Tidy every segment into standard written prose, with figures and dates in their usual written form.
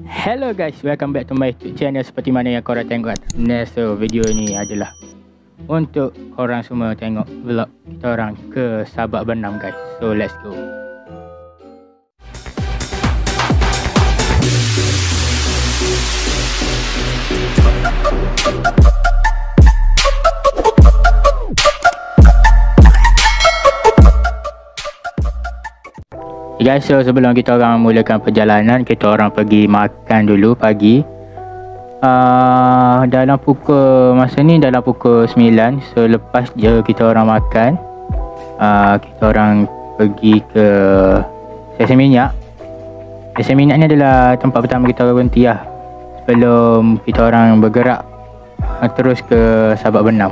Hello guys, welcome back to my YouTube channel. Seperti mana yang korang tengok atas ni. So video ni adalah untuk korang semua tengok vlog kita orang ke Sabak Bernam guys. So let's go. Guys, so sebelum kita orang mulakan perjalanan, kita orang pergi makan dulu pagi. Dalam pukul, masa ni dalam pukul 9. So lepas je kita orang makan, kita orang pergi ke stesen minyak. Stesen minyak ni adalah tempat pertama kita berhenti lah, sebelum kita orang bergerak terus ke Sabak Bernam.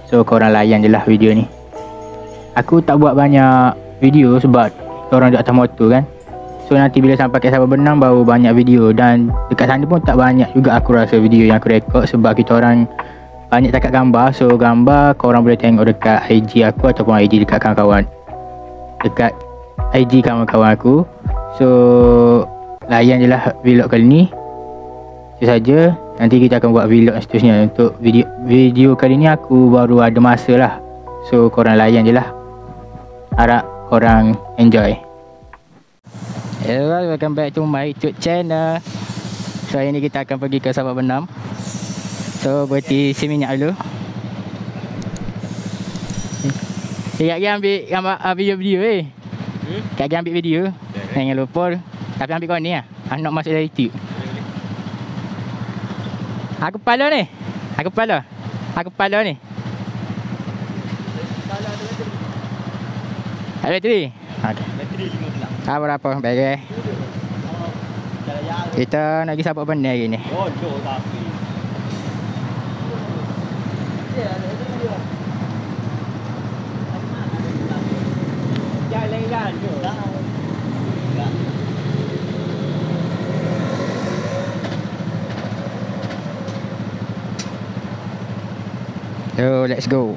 So korang layan je lah video ni. Aku tak buat banyak video sebab orang duduk atas motor kan. So nanti bila sampai ke Sabak Bernam baru banyak video. Dan dekat sana pun tak banyak juga aku rasa video yang aku rekod, sebab kita orang banyak takat gambar. So gambar korang boleh tengok dekat IG aku ataupun IG dekat kawan-kawan, dekat IG kawan-kawan aku. So layan je lah vlog kali ni. Itu saja. Nanti kita akan buat vlog seterusnya. Untuk video kali ni aku baru ada masa lah. So korang layan je lah. Harap korang enjoy. Hello guys, welcome back to my YouTube channel. So hari ni kita akan pergi ke Sabak Bernam. So berhenti isi minyak dulu. Kaki ambil gambar video Kaki ambil video. Jangan lupa. Tapi ambil kau ni lah. Nak masuk dari YouTube. Aku kepala ni. Aku kepala ni. Ada bateri? Okay. Bateri 15. Berapa? Baik. Kita nak pergi Sabak Bernam hari ni. Bodoh tapi. Jalan tu. So let's go.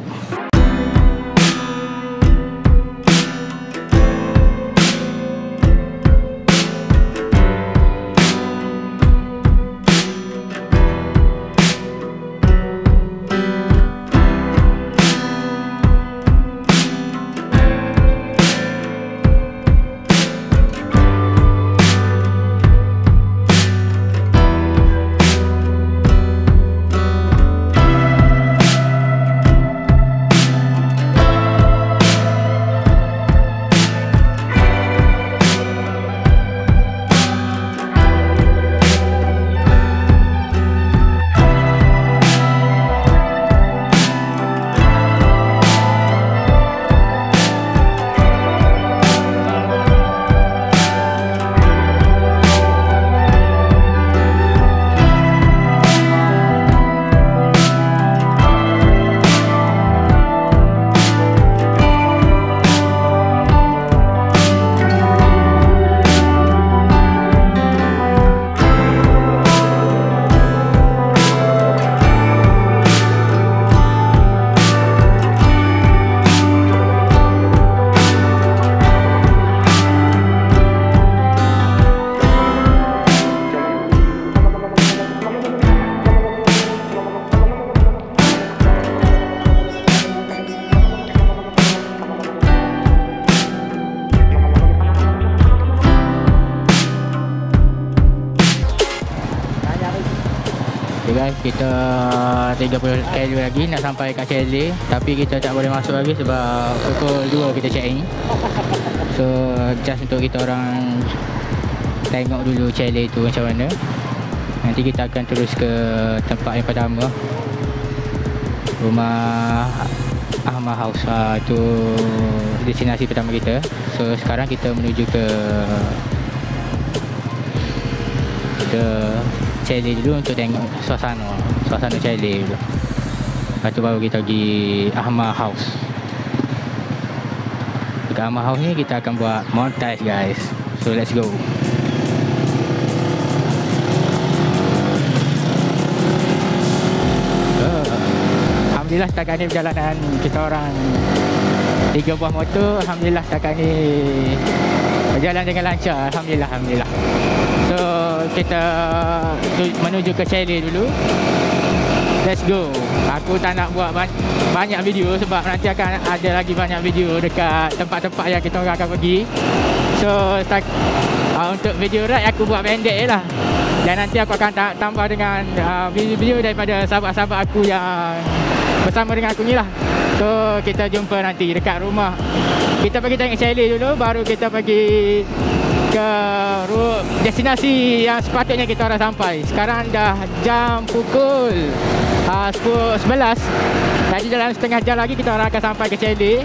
Guys, kita 30 km lagi nak sampai kat Chalet. Tapi kita tak boleh masuk lagi sebab pukul 2 kita check in. So just untuk kita orang tengok dulu Chalet tu macam mana. Nanti kita akan terus ke tempat yang pertama, rumah Ahmad House. Tu destinasi pertama kita. So sekarang kita menuju ke Chalet dulu untuk tengok suasana Chalet dulu. Lepas tu baru kita pergi Ahmad House. Dekat Ahmad House ni kita akan buat montage guys. So let's go. Alhamdulillah setakat ni perjalanan kita orang 3 buah motor. Alhamdulillah setakat ni berjalan dengan lancar. Alhamdulillah. So kita menuju ke chalet dulu. Let's go. Aku tak nak buat banyak video sebab nanti akan ada lagi banyak video dekat tempat-tempat yang kita orang akan pergi. So untuk video ride aku buat pendek je lah. Dan nanti aku akan tambah dengan video-video daripada sahabat-sahabat aku yang bersama dengan aku ni lah. So kita jumpa nanti dekat rumah. Kita pergi tengok chalet dulu, baru kita pergi ke destinasi yang sepatutnya kita orang sampai. Sekarang dah jam pukul 11. Jadi dalam setengah jam lagi kita orang akan sampai ke chalet.